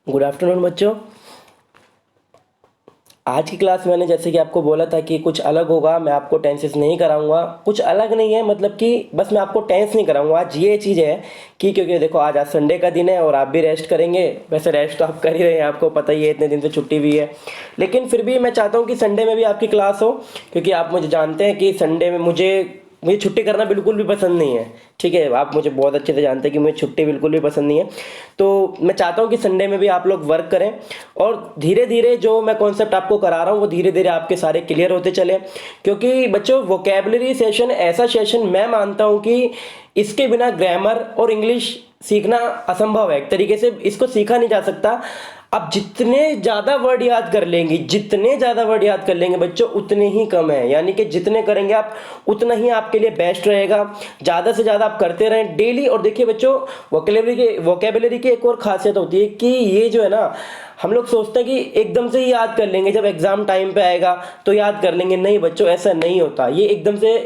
Good afternoon बच्चों। आज की क्लास मैंने जैसे कि आपको बोला था कि कुछ अलग होगा। मैं आपको टेंसेस नहीं कराऊंगा, कुछ अलग नहीं है, मतलब कि बस मैं आपको टेंस नहीं कराऊंगा। आज ये चीज़ है कि क्योंकि देखो आज संडे का दिन है और आप भी रेस्ट करेंगे। वैसे रेस्ट तो आप कर ही रहे हैं, आपको पता ही है, इतने दिन से छुट्टी भी है। लेकिन फिर भी मैं चाहता हूँ कि संडे में भी आपकी क्लास हो, क्योंकि आप मुझे जानते हैं कि संडे में मुझे मुझे छुट्टी करना बिल्कुल भी पसंद नहीं है। ठीक है, आप मुझे बहुत अच्छे से जानते हैं कि मुझे छुट्टी बिल्कुल भी पसंद नहीं है। तो मैं चाहता हूँ कि संडे में भी आप लोग वर्क करें और धीरे धीरे जो मैं कॉन्सेप्ट आपको करा रहा हूँ वो धीरे धीरे आपके सारे क्लियर होते चले। क्योंकि बच्चों वोकेबलरी सेशन ऐसा सेशन मैं मानता हूँ कि इसके बिना ग्रामर और इंग्लिश सीखना असंभव है। एक तरीके से इसको सीखा नहीं जा सकता। आप जितने ज़्यादा वर्ड याद कर लेंगे, जितने ज़्यादा वर्ड याद कर लेंगे बच्चों, उतने ही कम है। यानी कि जितने करेंगे आप उतना ही आपके लिए बेस्ट रहेगा। ज़्यादा से ज़्यादा आप करते रहें डेली। और देखिए बच्चों, वोकेबलरी की एक और खासियत होती है कि ये जो है ना, हम लोग सोचते हैं कि एकदम से ही याद कर लेंगे, जब एग्जाम टाइम पे आएगा तो याद कर लेंगे। नहीं बच्चों, ऐसा नहीं होता। ये एकदम से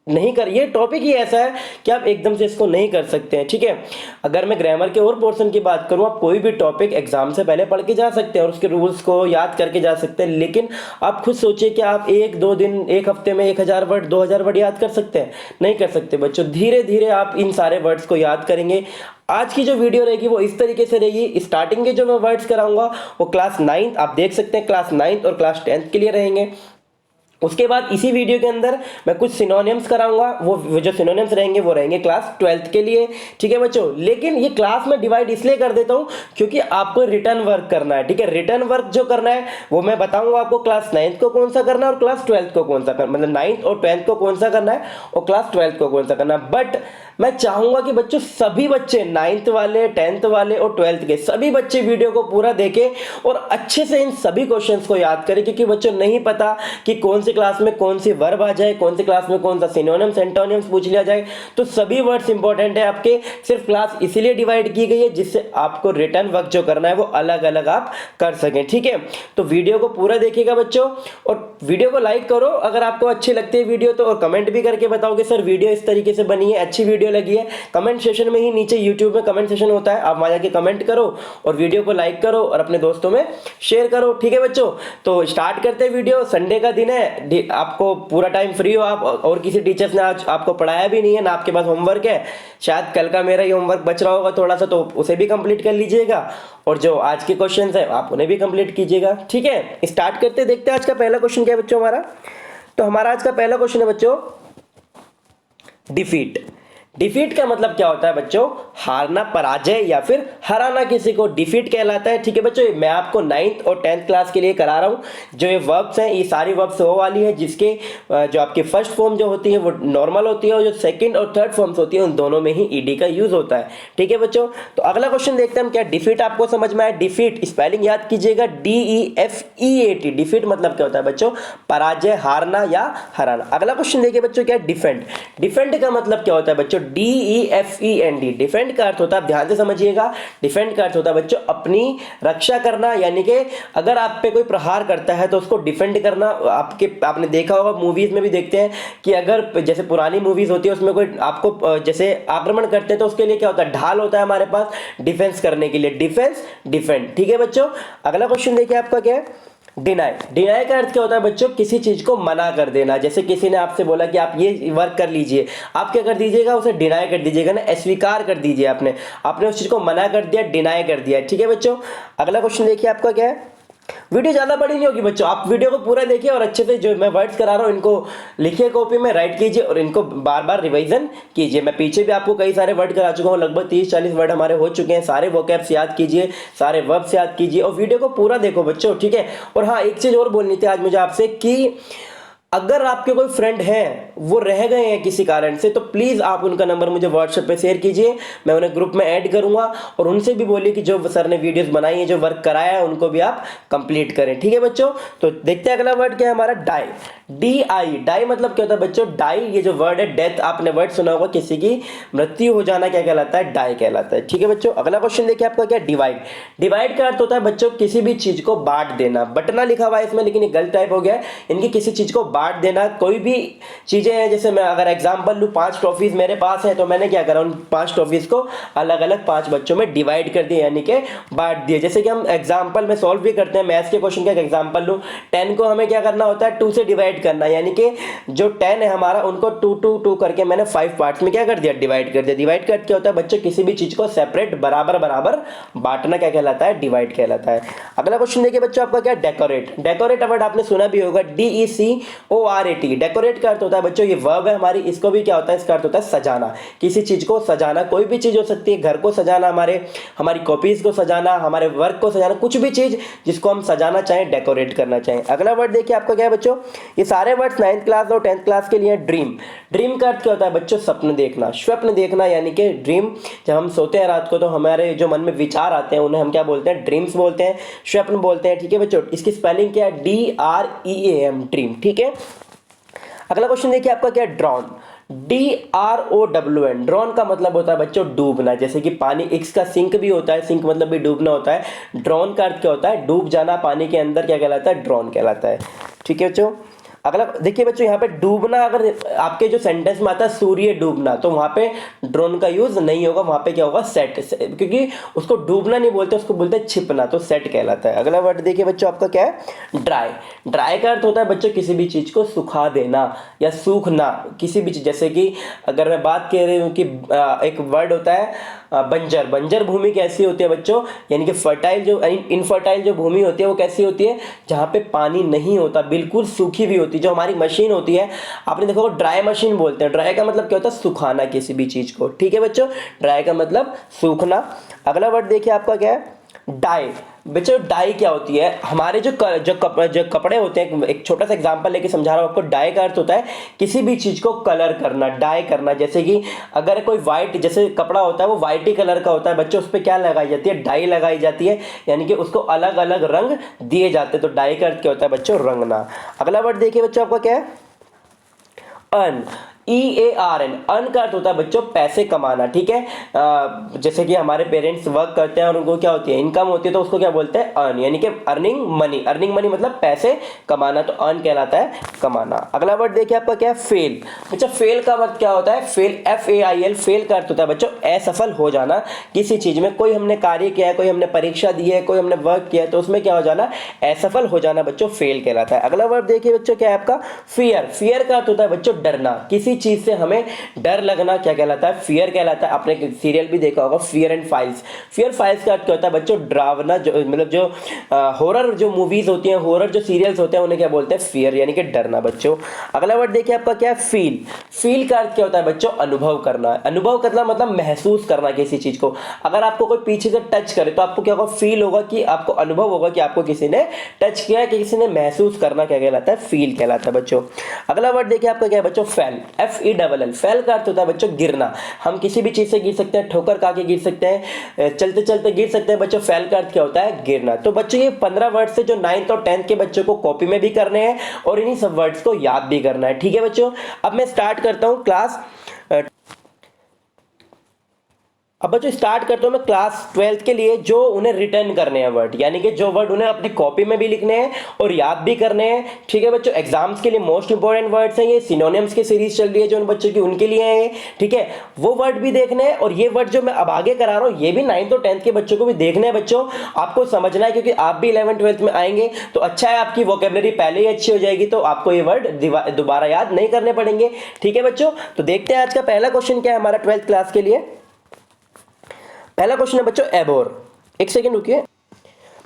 नहीं कर, ये टॉपिक ही ऐसा है कि आप एकदम से इसको नहीं कर सकते हैं। ठीक है, अगर मैं ग्रामर के और पोर्शन की बात करूं, आप कोई भी टॉपिक एग्जाम से पहले पढ़ के जा सकते हैं और उसके रूल्स को याद करके जा सकते हैं। लेकिन आप खुद सोचिए कि आप एक दो दिन, एक हफ्ते में 1000 वर्ड 2000 वर्ड याद कर सकते हैं? नहीं कर सकते बच्चों। धीरे धीरे आप इन सारे वर्ड्स को याद करेंगे। आज की जो वीडियो रहेगी वो इस तरीके से रहेगी। स्टार्टिंग के जो मैं वर्ड्स कराऊंगा वो क्लास 9th, आप देख सकते हैं, क्लास 9th और क्लास 10th के लिए रहेंगे। उसके बाद इसी वीडियो के अंदर मैं कुछ सिनोनिम्स कराऊंगा। वो जो सिनोनिम्स रहेंगे वो रहेंगे क्लास 12th के लिए। ठीक है बच्चों, लेकिन ये क्लास में डिवाइड इसलिए कर देता हूं क्योंकि आपको रिटर्न वर्क करना है। ठीक है, रिटर्न वर्क जो करना है वो मैं बताऊंगा आपको क्लास 9th को कौन सा करना है और क्लास 12th को कौन सा करना, मतलब 9th और 10th को कौन सा करना है और क्लास 12th को कौन सा करना है। बट मैं चाहूंगा कि बच्चों सभी बच्चे 9th वाले, 10th वाले और 12th के सभी बच्चे वीडियो को पूरा देखें और अच्छे से इन सभी क्वेश्चंस को याद करें। क्योंकि बच्चों नहीं पता कि कौन सी क्लास में कौन सी वर्ब आ जाए, कौन सी क्लास में कौन सा सिनोनिम्स एंटोनिम्स पूछ लिया जाए। तो सभी वर्ड्स इंपॉर्टेंट है आपके। सिर्फ क्लास इसीलिए डिवाइड की गई है जिससे आपको रिटर्न वर्क जो करना है वो अलग अलग आप कर सकें। ठीक है, तो वीडियो को पूरा देखिएगा बच्चों और वीडियो को लाइक करो अगर आपको अच्छी लगती है वीडियो तो, और कमेंट भी करके बताओगे सर वीडियो इस तरीके से बनी है, अच्छी वीडियो लगी है। कमेंट सेशन में ही नीचे यूट्यूब में कमेंट सेशन होता है, आप वहां जाके कमेंट करो और वीडियो को लाइक करो और अपने दोस्तों में शेयर करो। ठीक है बच्चों, तो स्टार्ट करते हैं वीडियो। संडे का दिन है, आपको पूरा टाइम फ्री हो आप, और किसी टीचर्स ने आज आपको पढ़ाया भी नहीं है ना, आपके पास होमवर्क है। शायद कल का मेरा ही होमवर्क बच रहा होगा थोड़ा सा, तो उसे भी कंप्लीट कर लीजिएगा और जो आज के क्वेश्चंस है आप उन्हें भी कंप्लीट कीजिएगा। ठीक है, स्टार्ट करते देखते हैं आज का पहला क्वेश्चन क्या है बच्चों हमारा। तो हमारा आज का पहला क्वेश्चन है बच्चों, डिफीट। डिफीट का मतलब क्या होता है बच्चों? हारना, पराजय या फिर हराना किसी को डिफीट कहलाता है। ठीक है बच्चों, मैं आपको 9th और 10th क्लास के लिए करा रहा हूं। जो ये वर्ब्स हैं ये सारी वर्ब्स वो वाली है जिसके जो आपकी फर्स्ट फॉर्म जो होती है वो नॉर्मल होती है और जो सेकंड और थर्ड फॉर्म्स होती है उन दोनों में ही ईडी का यूज होता है। ठीक है बच्चों, तो अगला क्वेश्चन देखते हैं हम क्या। डिफीट आपको समझ में आया? डिफीट स्पेलिंग याद कीजिएगा, DEFEAT। डिफीट मतलब क्या होता है बच्चों? पराजय, हारना या हराना। अगला क्वेश्चन देखिए बच्चों क्या है, डिफेंड। डिफेंड का मतलब क्या होता है बच्चों? DEFEND। डिफेंड का अर्थ होता है, ध्यान से समझिएगा, डिफेंड का अर्थ होता है बच्चों अपनी रक्षा करना। यानी कि अगर आप पे कोई प्रहार करता है तो उसको डिफेंड करना। आपने देखा होगा, मूवीज में भी देखते हैं कि अगर जैसे पुरानी मूवीज होती है उसमें कोई आपको जैसे आक्रमण करते हैं तो उसके लिए क्या होता है? ढाल होता है हमारे पास डिफेंस करने के लिए। Defence, defend. ठीक है बच्चों, अगला क्वेश्चन देखिए आपका क्या है, डिनाई। डिनाई का अर्थ क्या होता है बच्चों? किसी चीज को मना कर देना। जैसे किसी ने आपसे बोला कि आप ये वर्क कर लीजिए, आप क्या कर दीजिएगा? उसे डिनाई कर दीजिएगा ना, अस्वीकार कर दीजिए। आपने उस चीज को मना कर दिया, डिनाई कर दिया। ठीक है बच्चों, अगला क्वेश्चन देखिए आपका क्या है। वीडियो ज्यादा बड़ी नहीं होगी बच्चों, आप वीडियो को पूरा देखिए और अच्छे से जो मैं वर्ड्स करा रहा हूं इनको लिखिए कॉपी में, राइट कीजिए और इनको बार बार रिवीजन कीजिए। मैं पीछे भी आपको कई सारे वर्ड करा चुका हूं, लगभग 30-40 वर्ड हमारे हो चुके हैं। सारे वोकैब्स याद कीजिए, सारे वर्ब्स याद कीजिए और वीडियो को पूरा देखो बच्चों। ठीक है, और हाँ एक चीज और बोलनी थी आज मुझे आपसे कि अगर आपके कोई फ्रेंड हैं वो रह गए हैं किसी कारण से तो प्लीज आप उनका नंबर मुझे व्हाट्सएप पे शेयर कीजिए, मैं उन्हें ग्रुप में ऐड करूंगा और उनसे भी बोलिए कि जो सर ने वीडियोस बनाई है, जो वर्क कराया है, उनको भी आप कंप्लीट करें। ठीक है बच्चों, तो देखते हैं अगला वर्ड क्या है हमारा, डाई। DI। डाई मतलब क्या होता है बच्चों? डाई, ये जो वर्ड है डेथ, आपने वर्ड सुना होगा, किसी की मृत्यु हो जाना क्या कहलाता है? डाई कहलाता है। ठीक है बच्चों, अगला क्वेश्चन देखिए आपका क्या, डिवाइड। डिवाइड का अर्थ होता है बच्चों किसी भी चीज को बांट देना। बटना लिखा हुआ है इसमें लेकिन ये गलत टाइप हो गया है, इनकी किसी चीज को बांट देना। कोई भी चीज चीज़ें हैं, जैसे मैं अगर एग्जांपल लूँ 5 ट्रॉफीज मेरे पास है, तो मैंने क्या करा, उन 5 ट्रॉफीज को अलग अलग 5 बच्चों में डिवाइड कर दिया, यानी कि बांट दिए। जैसे कि हम एग्जाम्पल में सॉल्व भी करते हैं मैथ्स के क्वेश्चन का। एक एग्जाम्पल लूँ, 10 को हमें क्या करना होता है, 2 से डिवाइड करना, यानी कि जो 10 है हमारा, उनको 2 2 2 करके मैंने 5 पार्ट्स में क्या कर दिया, डिवाइड कर दिया। डिवाइड कर क्या होता है बच्चों, किसी भी चीज़ को सेपरेट बराबर बराबर बांटना क्या कहलाता है, डिवाइड कहलाता है। अगला क्वेश्चन देखिए बच्चों आपका क्या, डेकोरेट। डेकोरेट वर्ड आपने सुना भी होगा, DECORAT। डेकोरेट का अर्थ होता है बच्चों, ये वर्ब है हमारी, इसको भी क्या होता है, इसका अर्थ होता है सजाना, किसी चीज को सजाना। कोई भी चीज हो सकती है, घर को सजाना, हमारी कॉपीज को सजाना, हमारे वर्क को सजाना, कुछ भी चीज जिसको हम सजाना चाहें, डेकोरेट करना चाहें। अगला वर्ड देखिए आपका क्या है बच्चों, ये सारे वर्ड्स 9th क्लास और 10th क्लास के लिए। ड्रीम। ड्रीम का अर्थ क्या होता है बच्चों, सपने देखना, स्वप्न देखना, यानी कि ड्रीम। जब हम सोते हैं रात को तो हमारे जो मन में विचार आते हैं उन्हें हम क्या बोलते हैं, ड्रीम्स बोलते हैं, स्वप्न बोलते हैं। ठीक है बच्चों, इसकी स्पेलिंग क्या है, DREAM, ड्रीम। ठीक है, अगला क्वेश्चन देखिए आपका क्या है, ड्रॉन। DROWN। ड्रॉन का मतलब होता है बच्चों डूबना, जैसे कि पानी, एक्स का सिंक भी होता है, सिंक मतलब भी डूबना होता है। ड्रॉन का अर्थ क्या होता है, डूब जाना पानी के अंदर, क्या कहलाता है, ड्रॉन कहलाता है। ठीक है बच्चों, अगला देखिए बच्चों, यहाँ पे डूबना अगर आपके जो सेंटेंस में आता है सूर्य डूबना, तो वहाँ पे ड्रोन का यूज नहीं होगा, वहाँ पे क्या होगा, सेट, क्योंकि उसको डूबना नहीं बोलते, उसको बोलते हैं छिपना, तो सेट कहलाता है। अगला वर्ड देखिए बच्चों आपका क्या है, ड्राई। ड्राई का अर्थ होता है बच्चों किसी भी चीज़ को सुखा देना या सूखना, किसी भी चीज़। जैसे कि अगर मैं बात कर रही हूँ कि एक वर्ड होता है बंजर। बंजर भूमि कैसी होती है बच्चों, यानी कि फर्टाइल जो इनफर्टाइल जो भूमि होती है वो कैसी होती है, जहाँ पे पानी नहीं होता, बिल्कुल सूखी भी होती है। जो हमारी मशीन होती है, आपने देखो ड्राई मशीन बोलते हैं। ड्राई का मतलब क्या होता है, सुखाना किसी भी चीज़ को। ठीक है बच्चों, ड्राई का मतलब सूखना। अगला वर्ड देखिए आपका क्या है, डाई। बच्चों डाई क्या होती है, हमारे जो कपड़े होते हैं, एक छोटा सा एग्जांपल लेके समझा रहा हूँ आपको। डाई का अर्थ होता है किसी भी चीज को कलर करना, डाई करना। जैसे कि अगर कोई व्हाइट जैसे कपड़ा होता है वो व्हाइट ही कलर का होता है बच्चों, उस पर क्या लगाई जाती है, डाई लगाई जाती है, यानी कि उसको अलग अलग रंग दिए जाते हैं। तो डाई का अर्थ क्या होता है बच्चों, रंगना। अगला वर्ड देखिए बच्चों आपका क्या है, अर्न। EARN। अर्न का अर्थ होता है बच्चों पैसे कमाना। ठीक है, जैसे कि हमारे पेरेंट्स वर्क करते हैं और उनको क्या होती है, इनकम होती है, तो उसको क्या बोलते हैं, अर्न, यानी कि अर्निंग मनी। अर्निंग मनी मतलब पैसे कमाना, तो अर्न कहलाता है कमाना। अगला वर्ड देखिए आपका क्या है, फेल। बच्चा फेल का मतलब क्या होता है, फेल, FAIL। फेल का अर्थ होता है बच्चों असफल हो जाना किसी चीज में। कोई हमने कार्य किया है, कोई हमने परीक्षा दी है, कोई हमने वर्क किया है, तो उसमें क्या हो जाना, असफल हो जाना बच्चों, फेल कहलाता है। अगला वर्ड देखिए बच्चों क्या है आपका, फियर। फियर का अर्थ होता है बच्चों डरना, किसी चीज से हमें डर लगना, क्या कहलाता है, फियर कहलाता है। आपने सीरियल भी देखा होगा, fear and files. Fear files का अर्थ क्या होता है बच्चों, डरावना, जो मतलब जो हॉरर जो मूवीज होती हैं, हॉरर जो सीरियल्स होते हैं, उन्हें क्या बोलते हैं, फियर, यानी कि डरना बच्चों। अगला वर्ड देखिए आपका क्या है, फील। फील का अर्थ क्या होता है बच्चों, अनुभव करना। अनुभव करना मतलब महसूस करना किसी चीज को। अगर आपको कोई पीछे से टच करे तो आपको क्या होगा, फील होगा, कि आपको अनुभव होगा कि आपको किसी ने टच किया है, कि किसी ने महसूस करना, क्या कहलाता है, फील कहलाता है बच्चों। अगला वर्ड देखिए आपका क्या है बच्चों, फेल। FELL। फेल का अर्थ होता है बच्चों गिरना। हम किसी भी चीज से गिर सकते हैं, ठोकर खा के गिर सकते हैं, चलते चलते गिर सकते हैं बच्चों। फेल का अर्थ क्या होता है, गिरना। तो बच्चों ये 15 वर्ड से जो 9th और 10th के बच्चों को कॉपी में भी करने हैं और इन्हीं सब वर्ड्स को याद भी करना है। ठीक है बच्चों, अब मैं स्टार्ट करता हूं क्लास। अब बच्चों स्टार्ट करता हूं मैं क्लास 12th के लिए, जो उन्हें रिटर्न करने हैं वर्ड, यानी कि जो वर्ड उन्हें अपनी कॉपी में भी लिखने हैं और याद भी करने हैं। ठीक है बच्चों, एग्जाम्स के लिए मोस्ट इंपोर्टेंट वर्ड्स हैं ये। सिनोनिम्स की सीरीज चल रही है जो उन बच्चों की, उनके लिए है ये। ठीक है, वो वर्ड भी देखने हैं, और ये वर्ड जो मैं अब आगे करा रहा हूँ ये भी 9th और 10th के बच्चों को भी देखने हैं बच्चों। आपको समझना है, क्योंकि आप भी 11th 12th में आएंगे, तो अच्छा है आपकी वोकेबलरी पहले ही अच्छी हो जाएगी, तो आपको ये वर्ड दोबारा याद नहीं करने पड़ेंगे। ठीक है बच्चों, तो देखते हैं आज का पहला क्वेश्चन क्या है हमारा 12th क्लास के लिए। पहला क्वेश्चन है बच्चों एबोर। एक सेकंड रुकिए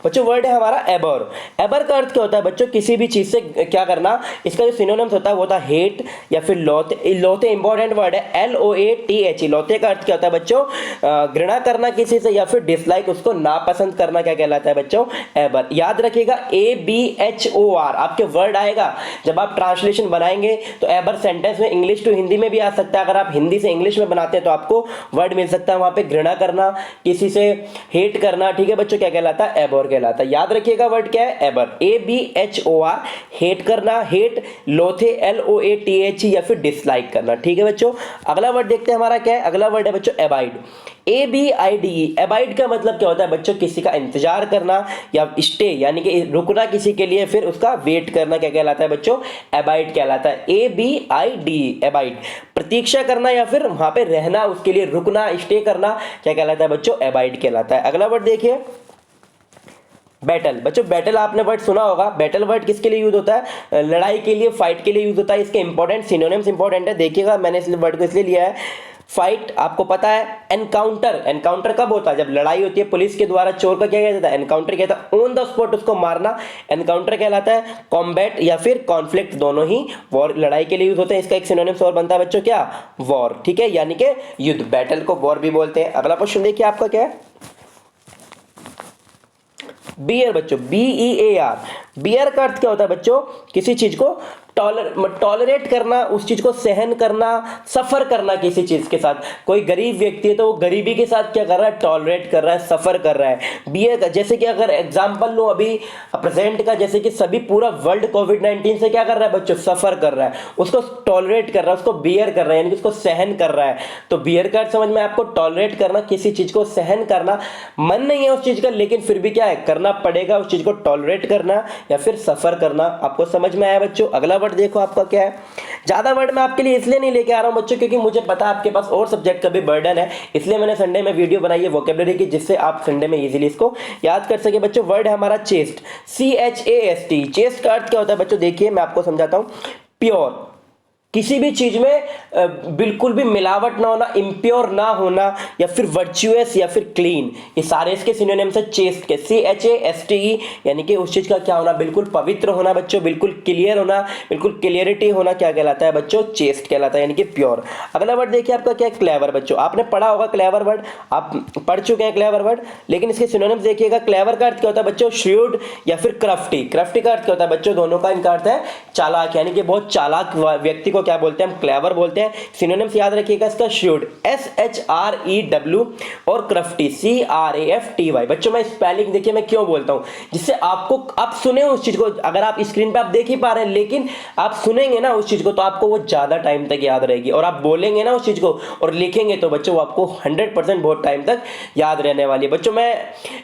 बच्चों, वर्ड है हमारा एबर। एबर का अर्थ क्या होता है बच्चों, किसी भी चीज से क्या करना। इसका जो सिनोनिम्स होता है वो होता है हेट या फिर लोथे। लोथे इंपॉर्टेंट वर्ड है, LOATH। लोथे का अर्थ क्या होता है बच्चों, घृणा करना किसी से या फिर डिसलाइक, उसको नापसंद करना, क्या कहलाता है बच्चों, एबर। याद रखिएगा ABHOR आपके वर्ड आएगा जब आप ट्रांसलेशन बनाएंगे, तो एबर सेंटेंस में इंग्लिश टू हिंदी में भी आ सकता है। अगर आप हिंदी से इंग्लिश में बनाते हैं तो आपको वर्ड मिल सकता है वहां पे, घृणा करना, किसी से हेट करना। ठीक है बच्चों, क्या कहलाता है, एबर कहलाता है। याद रखिएगा वर्ड क्या है, एबर, ABHOR, हेट करना, हेट, लोथे, LOATH, या फिर डिसलाइक करना। ठीक है बच्चों, अगला वर्ड देखते हैं हमारा क्या है। अगला वर्ड है बच्चों एबाइड, ABIDE। एबाइड का मतलब क्या होता है बच्चों, किसी का इंतजार करना या स्टे यानी कि रुकना किसी के लिए, फिर उसका वेट करना, क्या कहलाता है बच्चों, एबाइड कहलाता है। ABIDE, एबाइड, प्रतीक्षा करना या फिर वहां पे रहना, उसके लिए रुकना, स्टे करना, क्या कहलाता है बच्चों, एबाइड कहलाता है। अगला वर्ड देखिए बैटल। बच्चों बैटल आपने वर्ड सुना होगा। बैटल वर्ड किसके लिए यूज होता है, लड़ाई के लिए, फाइट के लिए यूज होता है। इसके इंपॉर्टेंट सिनोनिम्स इंपॉर्टेंट है, देखिएगा मैंने इस वर्ड को इसलिए लिया है। फाइट आपको पता है, एनकाउंटर, एनकाउंटर कब होता है, जब लड़ाई होती है पुलिस के द्वारा चोर का, क्या कहता है, एनकाउंटर कहता है, ऑन द स्पॉट उसको मारना, एनकाउंटर कहलाता है। कॉम्बैट या फिर कॉन्फ्लिक्ट, दोनों ही वॉर, लड़ाई के लिए यूज होते हैं। इसका एक सिनोनिम्स और बनता है बच्चों क्या, वॉर। ठीक है, यानी कि युद्ध, बैटल को वॉर भी बोलते हैं। अगला क्वेश्चन देखिए आपका क्या है, बियर बच्चों, BEAR। बियर का अर्थ क्या होता है बच्चों, किसी चीज को टॉलरेट करना, उस चीज को सहन करना, सफर करना किसी चीज के साथ। कोई गरीब व्यक्ति है तो वो गरीबी के साथ क्या कर रहा है, टॉलरेट कर रहा है, सफर कर रहा है। बियर का, जैसे कि अगर एग्जांपल लो अभी प्रेजेंट का, जैसे कि सभी पूरा वर्ल्ड कोविड-19 से क्या कर रहा है बच्चों, सफर कर रहा है, उसको टॉलरेट कर रहा है, उसको बियर कर रहा है, यानी कि उसको सहन कर रहा है। तो बियर का समझ में आपको, टॉलरेट करना, किसी चीज को सहन करना, मन नहीं है उस चीज का लेकिन फिर भी क्या है, करना पड़ेगा, उस चीज को टॉलरेट करना या फिर सफर करना। आपको समझ में आया बच्चों। अगला वर्ड देखो आपका क्या है। ज्यादा वर्ड मैं आपके लिए इसलिए नहीं लेके आ रहा हूं बच्चों, क्योंकि मुझे पता है आपके पास और सब्जेक्ट का भी बर्डन है, इसलिए मैंने संडे में वीडियो बनाई है वोकेबलरी की, जिससे आप संडे में इजीली इसको याद कर सके बच्चों। वर्ड है हमारा चेस्ट, CHAST। चेस्ट का अर्थ क्या होता है बच्चों, देखिए मैं आपको समझाता हूं। प्योर, किसी भी चीज में बिल्कुल भी मिलावट ना होना, इम्प्योर ना होना, या फिर वर्चुअस या फिर क्लीन, ये सारे इसके सिनोनिम्स है चेस्ट के, CHASTE। यानी कि उस चीज का क्या होना, बिल्कुल पवित्र होना बच्चों, बिल्कुल क्लियर होना, बिल्कुल क्लियरिटी होना, क्या कहलाता है बच्चों, चेस्ट कहलाता है, यानी कि प्योर। अगला वर्ड देखिए आपका क्या है, क्लेवर। बच्चों आपने पढ़ा होगा क्लेवर वर्ड, आप पढ़ चुके हैं क्लेवर वर्ड, लेकिन इसके सिनोनिम्स देखिएगा। क्लेवर का अर्थ क्या होता है बच्चों, श्रूड या फिर क्राफ्टी। क्राफ्टी का अर्थ क्या होता है बच्चों, दोनों का इनका अर्थ है चालाक, यानी कि बहुत चालाक व्यक्ति को क्या बोलते हैं हम, क्लेवर बोलते हैं। सिनोनिम्स याद रखिएगा इसका, श्रूड SHREW और क्राफ्टी CRAFTY। बच्चों मैं स्पेलिंग देखिए मैं क्यों बोलता हूं, जिससे आपको, आप सुने उस चीज को, अगर आप स्क्रीन पे आप देख ही पा रहे हैं लेकिन आप सुनेंगे ना उस चीज को तो आपको वो ज्यादा टाइम तक याद रहेगी, और आप बोलेंगे ना उस चीज को और लिखेंगे तो बच्चों वो आपको 100% बहुत टाइम तक याद रहने वाली है। बच्चों मैं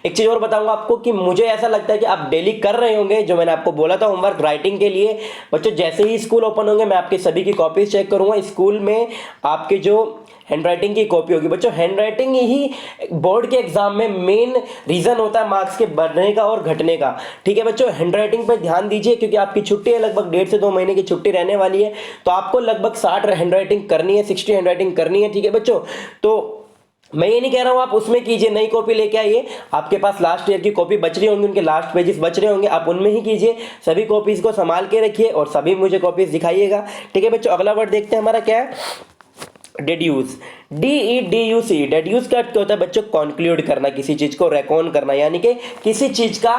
एक चीज और बताऊंगा आपको कि मुझे ऐसा लगता है कि आप डेली कर रहे होंगे, जो मैंने आपको बोला था होमवर्क राइटिंग के लिए। बच्चों जैसे ही स्कूल ओपन होंगे मैं आपके सभी की कॉपीज चेक करूंगा। स्कूल में आपके जो हैंडराइटिंग की कॉपी होगी बच्चों, हैंडराइटिंग ही बोर्ड के एग्जाम में मेन रीजन होता है मार्क्स के बढ़ने का और घटने का। ठीक है बच्चों, हैंडराइटिंग पर ध्यान दीजिए, क्योंकि आपकी छुट्टी है, लगभग 1.5 से 2 महीने की छुट्टी रहने वाली है, तो आपको लगभग 60 हैंडराइटिंग करनी है, 60 हैंडराइटिंग करनी है। ठीक है बच्चों, तो मैं ये नहीं कह रहा हूं आप उसमें कीजिए, नई कॉपी लेके आइए, आपके पास लास्ट ईयर की कॉपी बच रही होंगी, उनके लास्ट पेजेस बच रहे होंगे, आप उनमें ही कीजिए। सभी कॉपीज को संभाल के रखिए और सभी मुझे कॉपीज दिखाइएगा। ठीक है बच्चों, अगला वर्ड देखते हैं हमारा क्या है, डेड्यूस, DEDUC। डेड्यूस का अर्थ क्या होता है बच्चों, कॉन्क्लूड करना, किसी चीज को रेकॉन करना, यानी कि किसी चीज का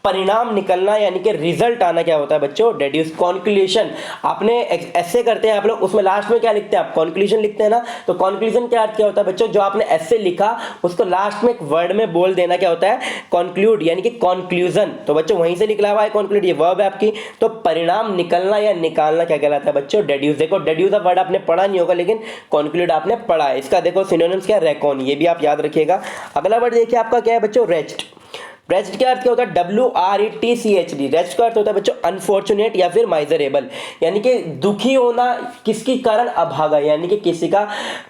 परिणाम निकलना, यानी कि रिजल्ट आना, क्या होता है बच्चों, डेड्यूस। कॉन्क्लूशन, आपने ऐसे करते हैं आप लोग, उसमें लास्ट में क्या लिखते हैं आप, कॉन्क्लूजन लिखते हैं ना, तो कॉन्क्लूजन क्या अर्थ क्या होता है बच्चों, जो आपने ऐसे लिखा उसको लास्ट में एक वर्ड में बोल देना, क्या होता है, कॉन्क्लूड, यानी कि कॉन्क्लूजन। तो बच्चों वहीं से निकला हुआ है कॉन्क्लूड, ये वर्ब है आपकी, तो परिणाम निकलना या निकालना क्या कहलाता है बच्चों, डेड्यूस। देखो डेड्यूस का वर्ड आपने पढ़ा नहीं होगा लेकिन कॉन्क्लूड आपने पढ़ा है। इसका देखो सिनोनिम्स क्या है, रेकॉन, ये भी आप याद रखिएगा। अगला वर्ड देखिए आपका क्या है बच्चों, रेस्ट। रेस्ट का अर्थ क्या होता है, WRETCHD। रेस्ट का अर्थ होता है बच्चों अनफॉर्चुनेट या फिर माइजरेबल, यानी कि दुखी होना, किसके कारण, अभागा, यानी कि किसी का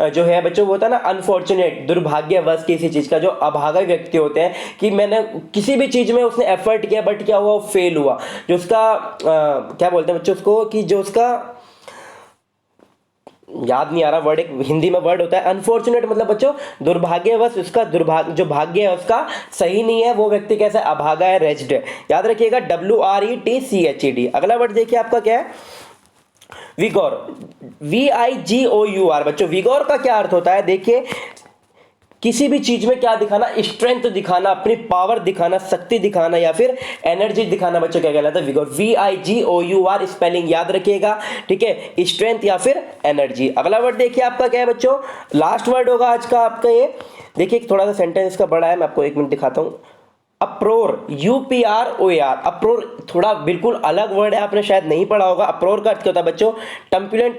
जो है बच्चों वो होता है ना अनफॉर्चुनेट, दुर्भाग्यवश किसी चीज का, जो अभागा व्यक्ति होते हैं कि मैंने किसी भी चीज में उसने एफर्ट किया बट क्या हुआ, फेल हुआ, जो उसका क्या बोलते हैं बच्चों उसको, कि जो उसका याद नहीं आ रहा वर्ड, एक हिंदी में वर्ड होता है अनफॉर्चुनेट, मतलब बच्चों दुर्भाग्यवश, उसका जो भाग्य है उसका सही नहीं है, वो व्यक्ति कैसा है, अभागा है, रेज्ड है। याद रखिएगा WRETCHED। अगला वर्ड देखिए आपका क्या है, विगोर, VIGOUR। बच्चों विगोर का क्या अर्थ होता है, देखिए किसी भी चीज में क्या दिखाना, स्ट्रेंथ दिखाना, अपनी पावर दिखाना, शक्ति दिखाना या फिर एनर्जी दिखाना, बच्चों क्या कहलाता है, विगोर। VIGOUR स्पेलिंग याद रखिएगा, ठीक है, स्ट्रेंथ या फिर एनर्जी। अगला वर्ड देखिए आपका क्या है बच्चों, लास्ट वर्ड होगा आज का आपका ये, देखिए थोड़ा सा सेंटेंस का बड़ा है, मैं आपको 1 मिनट दिखाता हूं। अप्रोर, UPROAR, अप्रोर थोड़ा बिल्कुल अलग वर्ड है, आपने शायद नहीं पढ़ा होगा। अप्रोर का अर्थ क्या होता है बच्चों? टम्पुलेंट,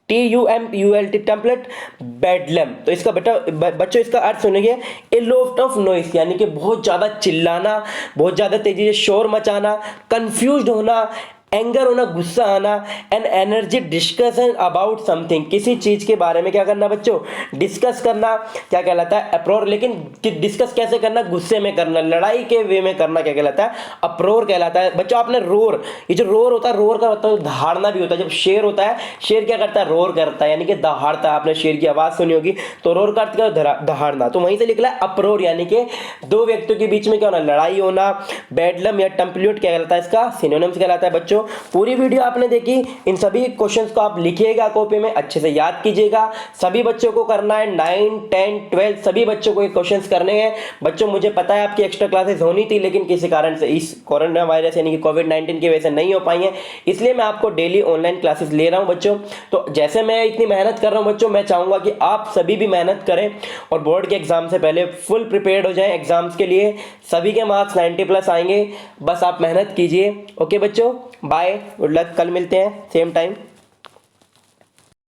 TUMPULT, टेम्पलेट, बेडलम। तो इसका बेटा बच्चों इसका अर्थ सुनेंगे, ए लोट ऑफ नॉइस, यानी कि बहुत ज़्यादा चिल्लाना, बहुत ज़्यादा तेजी से शोर मचाना, कंफ्यूज्ड होना, एंगर होना, गुस्सा आना, an energy discussion about something, किसी चीज के बारे में क्या करना बच्चों? डिस्कस करना, क्या कहलाता है? अप्रोर। लेकिन डिस्कस कैसे करना? गुस्से में करना, लड़ाई के वे में करना, क्या कहलाता है? अप्रोर कहलाता है। बच्चों आपने रोर, ये जो रोर होता है, रोर का मतलब दहाड़ना भी होता है। जब शेर होता है, शेर क्या करता है? रोर करता है, यानी कि दहाड़ता है। आपने शेर की आवाज सुनी होगी, तो रोर का अर्थ क्या है? दहाड़ना। तो वहीं से निकला अप्रोर, यानी कि दो व्यक्तियों के बीच में क्या होना? लड़ाई होना। बेडलम या टेम्पल्यूट क्या कहलाता है? इसका सिनोनिम्स कहलाता है। बच्चों पूरी वीडियो आपने देखी, इन सभी क्वेश्चंस को आप लिखिएगा कॉपी में, अच्छे से याद कीजिएगा। सभी बच्चों को करना है, 9, 10, 12 सभी बच्चों को ये क्वेश्चंस करने हैं। बच्चों मुझे पता है आपकी एक्स्ट्रा क्लासेस होनी थी, लेकिन किसी कारण से इस कोरोना वायरस यानी कि कोविड-19 की वजह से नहीं हो पाई हैं, इसलिए मैं आपको डेली ऑनलाइन क्लासेस ले रहा हूं बच्चों। तो जैसे मैं इतनी मेहनत कर रहा हूं बच्चों, मैं चाहूंगा कि आप सभी भी मेहनत करें और बोर्ड के एग्जाम से पहले फुल प्रिपेयर्ड हो जाएं एग्जाम्स के लिए। सभी के मार्क्स 90+ आएंगे, बस आप मेहनत कीजिए। ओके बच्चों, बाय, गुड लक, कल मिलते हैं सेम टाइम।